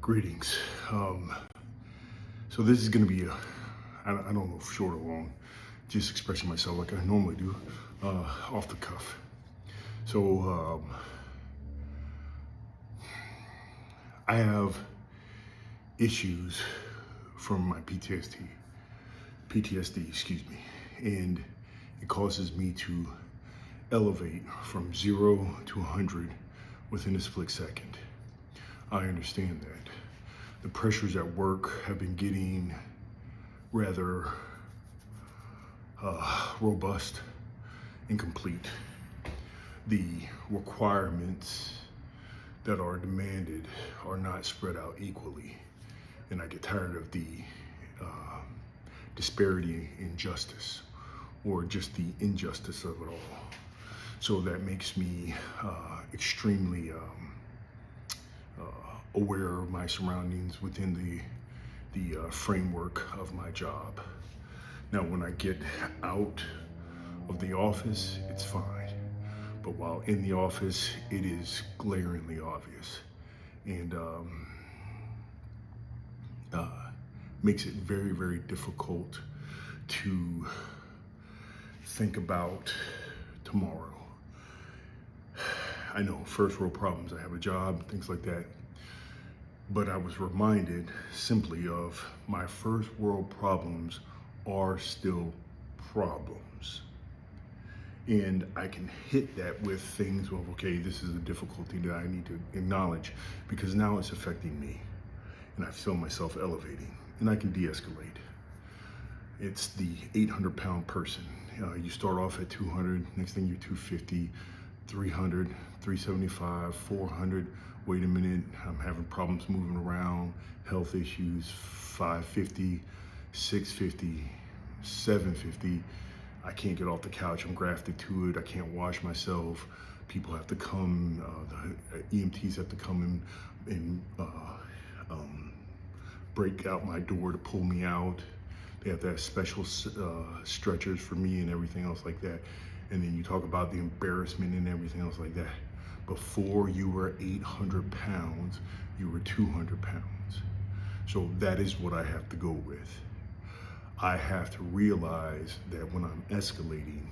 Greetings. So this is going to be I don't know if short or long, just expressing myself like I normally do, off the cuff. So I have issues from my PTSD, excuse me, and it causes me to elevate from 0 to 100 within a split second. I understand that. The pressures at work have been getting rather robust and complete. The requirements that are demanded are not spread out equally. And I get tired of the disparity in justice, or just the injustice of it all. So that makes me extremely aware of my surroundings within the framework of my job. Now, when I get out of the office, it's fine. But while in the office, it is glaringly obvious, and makes it very, very difficult to think about tomorrow. I know, first world problems. I have a job, things like that. But I was reminded simply of my first world problems are still problems. And I can hit that with things of, okay, this is a difficulty that I need to acknowledge because now it's affecting me. And I feel myself elevating, and I can de-escalate. It's the 800-pound person. You start off at 200, next thing you're 250, 300, 375, 400. Wait a minute, I'm having problems moving around, health issues, 550, 650, 750. I can't get off the couch, I'm grafted to it, I can't wash myself. People have to come, the EMTs have to come and break out my door to pull me out. They have to have special stretchers for me and everything else like that. And then you talk about the embarrassment and everything else like that. Before you were 800 pounds, you were 200 pounds. So that is what I have to go with. I have to realize that when I'm escalating,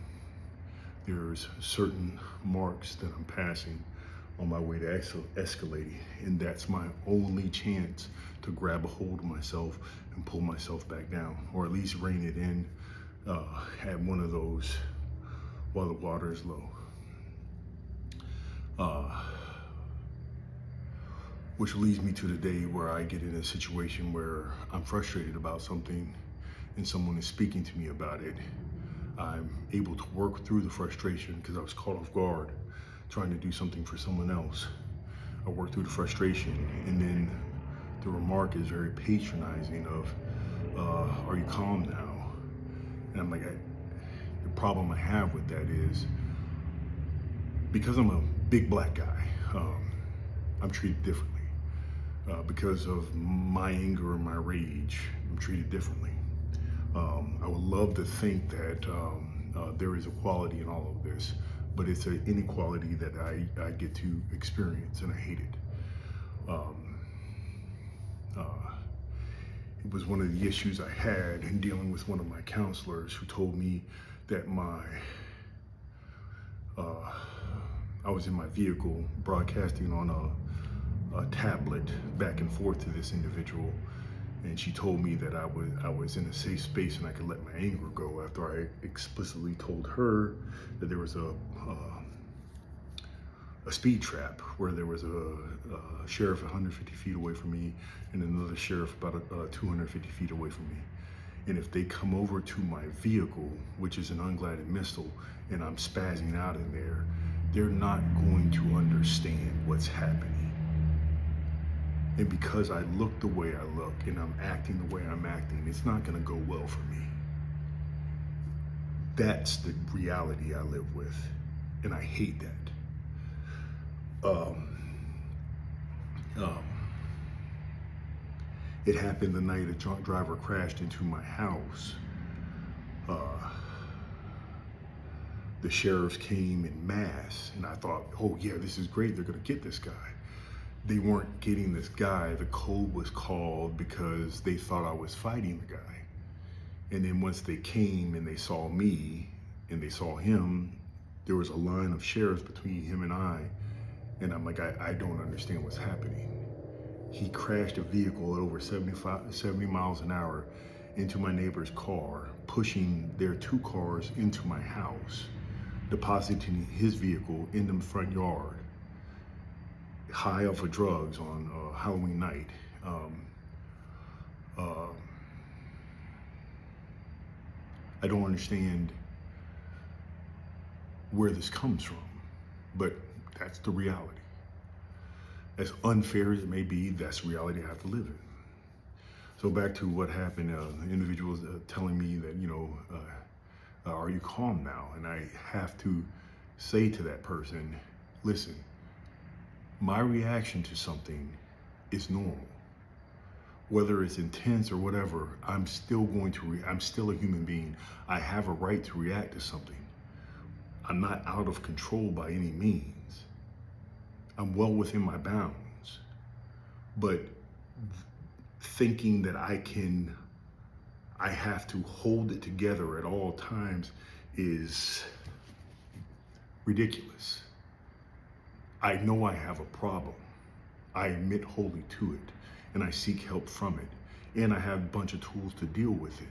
there's certain marks that I'm passing on my way to escalating, and that's my only chance to grab a hold of myself and pull myself back down, or at least rein it in at one of those while the water is low. Which leads me to the day where I get in a situation where I'm frustrated about something and someone is speaking to me about it. I'm able to work through the frustration because I was caught off guard trying to do something for someone else. I work through the frustration, and then the remark is very patronizing of, are you calm now? And I'm like, the problem I have with that is, because I'm a big black guy, I'm treated differently. Because of my anger and my rage, I'm treated differently. I would love to think that there is equality in all of this, but it's an inequality that I get to experience, and I hate it. It was one of the issues I had in dealing with one of my counselors, who told me that I was in my vehicle broadcasting on a tablet back and forth to this individual, and she told me that I was in a safe space and I could let my anger go, after I explicitly told her that there was a speed trap where there was a sheriff 150 feet away from me and another sheriff about 250 feet away from me. And if they come over to my vehicle, which is an unguided missile, and I'm spazzing out in there, they're not going to understand what's happening. And because I look the way I look and I'm acting the way I'm acting, it's not gonna go well for me. That's the reality I live with, and I hate that. It happened the night a drunk driver crashed into my house. The sheriffs came in mass, and I thought, oh yeah, this is great, they're gonna get this guy. they weren't getting this guy. The code was called because they thought I was fighting the guy. And then once they came and they saw me and they saw him, there was a line of sheriffs between him and I. And I'm like, I don't understand what's happening. He crashed a vehicle at over 70 miles an hour into my neighbor's car, pushing their 2 cars into my house, depositing his vehicle in the front yard, high off of drugs on Halloween night. I don't understand where this comes from, but that's the reality. As unfair as it may be, that's the reality I have to live in. So back to what happened, the individuals telling me that, are you calm now? And I have to say to that person, listen, my reaction to something is normal. Whether it's intense or whatever, I'm still I'm still a human being. I have a right to react to something. I'm not out of control by any means. I'm well within my bounds. But thinking that I have to hold it together at all times is ridiculous. I know I have a problem. I admit wholly to it, and I seek help from it, and I have a bunch of tools to deal with it.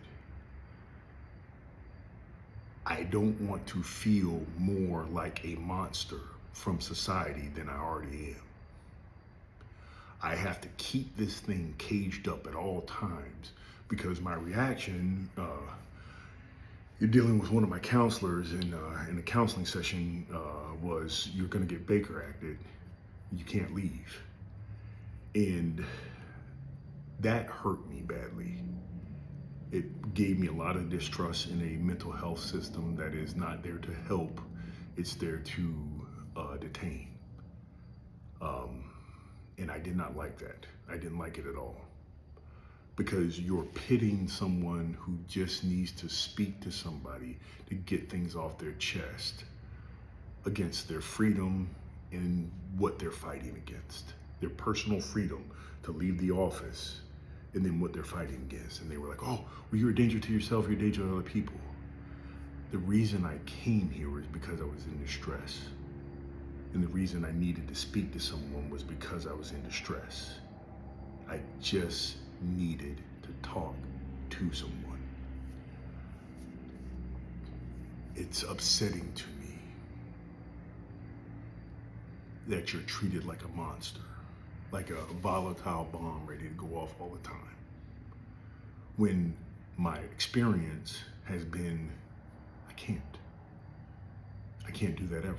I don't want to feel more like a monster from society than I already am. I have to keep this thing caged up at all times because my reaction, you're dealing with one of my counselors in a counseling session was, you're gonna get Baker acted, you can't leave. And that hurt me badly. It gave me a lot of distrust in a mental health system that is not there to help, it's there to detain. And I did not like that. I didn't like it at all. Because you're pitting someone who just needs to speak to somebody to get things off their chest against their freedom and what they're fighting against. Their personal freedom to leave the office, and then what they're fighting against. And they were like, oh, well, you're a danger to yourself, you're a danger to other people. The reason I came here was because I was in distress. And the reason I needed to speak to someone was because I was in distress. I just needed to talk to someone. It's upsetting to me that you're treated like a monster, like a volatile bomb ready to go off all the time. When my experience has been, I can't do that ever.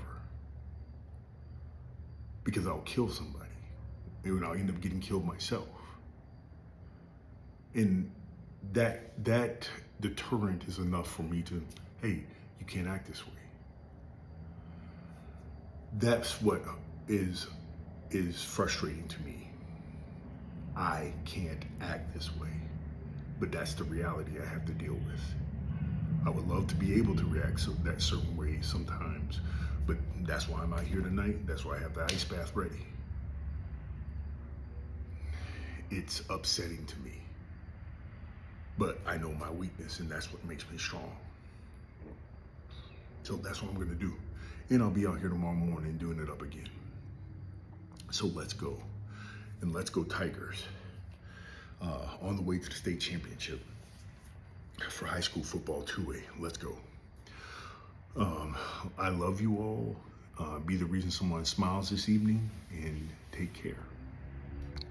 Because I'll kill somebody, and I'll end up getting killed myself. And that deterrent is enough for me to, hey, you can't act this way. That's what is frustrating to me. I can't act this way, but that's the reality I have to deal with. I would love to be able to react that certain way sometimes, but that's why I'm out here tonight. That's why I have the ice bath ready. It's upsetting to me, but I know my weakness, and that's what makes me strong. So that's what I'm gonna do. And I'll be out here tomorrow morning doing it up again. So let's go. And let's go Tigers. On the way to the state championship for high school football 2A. Let's go. I love you all. Be the reason someone smiles this evening, and take care.